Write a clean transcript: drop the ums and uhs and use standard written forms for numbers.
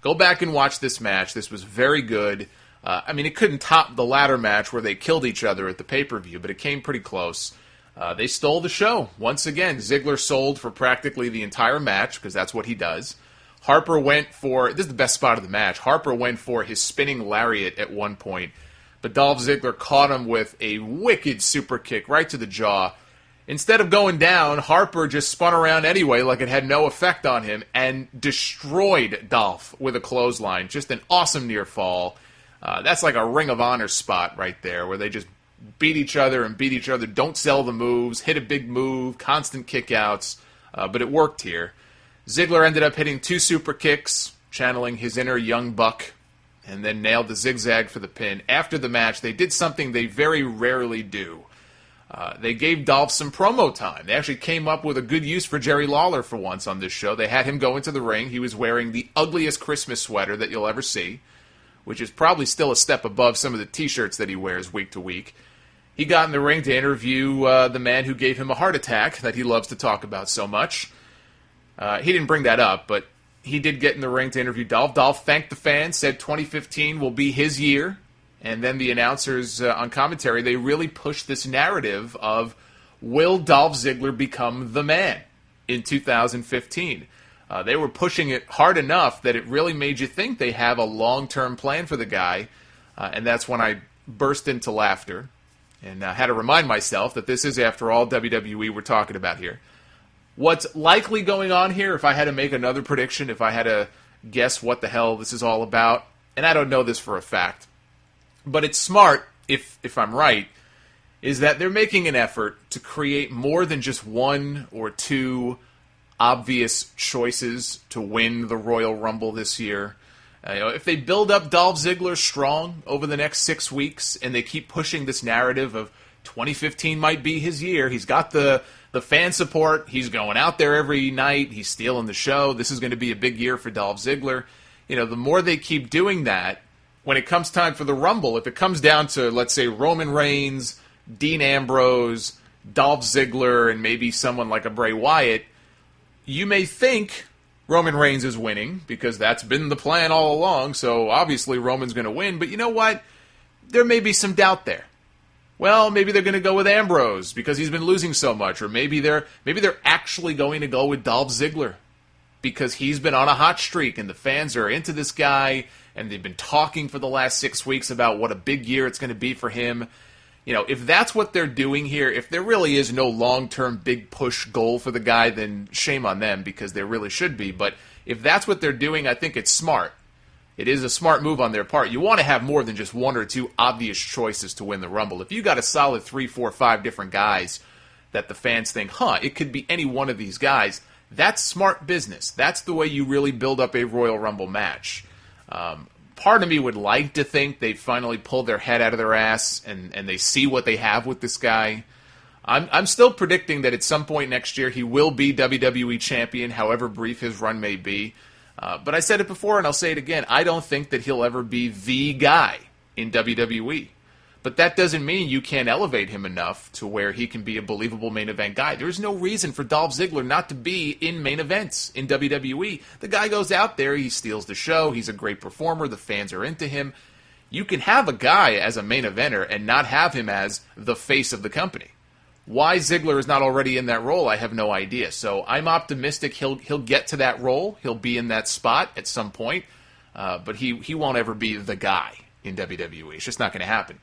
Go back and watch this match. This was very good. I mean, it couldn't top the ladder match where they killed each other at the pay-per-view, but it came pretty close. They stole the show. Once again, Ziggler sold for practically the entire match, because that's what he does. Harper went for, this is the best spot of the match, Harper went for his spinning lariat at one point, but Dolph Ziggler caught him with a wicked super kick right to the jaw. Instead of going down, Harper just spun around anyway like it had no effect on him and destroyed Dolph with a clothesline. Just an awesome near fall. That's like a Ring of Honor spot right there where they just beat each other, don't sell the moves, hit a big move, constant kickouts, but it worked here. Ziggler ended up hitting 2 super kicks, channeling his inner young buck, and then nailed the zigzag for the pin. After the match, they did something they very rarely do. They gave Dolph some promo time. They actually came up with a good use for Jerry Lawler for once on this show. They had him go into the ring. He was wearing the ugliest Christmas sweater that you'll ever see, which is probably still a step above some of the t-shirts that he wears week to week. He got in the ring to interview the man who gave him a heart attack that he loves to talk about so much. He didn't bring that up, but he did get in the ring to interview Dolph. Dolph thanked the fans, said 2015 will be his year. And then the announcers on commentary, they really pushed this narrative of, will Dolph Ziggler become the man in 2015? They were pushing it hard enough that it really made you think they have a long-term plan for the guy. And that's when I burst into laughter and had to remind myself that this is, after all, WWE we're talking about here. What's likely going on here, if I had to make another prediction, if I had to guess what the hell this is all about, and I don't know this for a fact, but it's smart, if I'm right, is that they're making an effort to create more than just 1 or 2 obvious choices to win the Royal Rumble this year. If they build up Dolph Ziggler strong over the next 6 weeks and they keep pushing this narrative of 2015 might be his year, he's got the fan support, he's going out there every night, he's stealing the show, this is going to be a big year for Dolph Ziggler. The more they keep doing that, when it comes time for the Rumble, if it comes down to, let's say, Roman Reigns, Dean Ambrose, Dolph Ziggler, and maybe someone like a Bray Wyatt, you may think Roman Reigns is winning, because that's been the plan all along, so obviously Roman's going to win, but you know what? There may be some doubt there. Well, maybe they're going to go with Ambrose, because he's been losing so much, or maybe they're actually going to go with Dolph Ziggler, because he's been on a hot streak, and the fans are into this guy, and they've been talking for the last 6 weeks about what a big year it's going to be for him. If that's what they're doing here, if there really is no long-term big push goal for the guy, then shame on them, because there really should be. But if that's what they're doing, I think it's smart. It is a smart move on their part. You want to have more than just 1 or 2 obvious choices to win the Rumble. If you got a solid 3, 4, 5 different guys that the fans think, it could be any one of these guys, that's smart business. That's the way you really build up a Royal Rumble match. Part of me would like to think they finally pulled their head out of their ass and they see what they have with this guy. I'm still predicting that at some point next year he will be WWE champion, however brief his run may be. But I said it before and I'll say it again. I don't think that he'll ever be the guy in WWE. But that doesn't mean you can't elevate him enough to where he can be a believable main event guy. There's no reason for Dolph Ziggler not to be in main events in WWE. The guy goes out there, he steals the show, he's a great performer, the fans are into him. You can have a guy as a main eventer and not have him as the face of the company. Why Ziggler is not already in that role, I have no idea. So I'm optimistic he'll get to that role. He'll be in that spot at some point. But he won't ever be the guy in WWE. It's just not going to happen.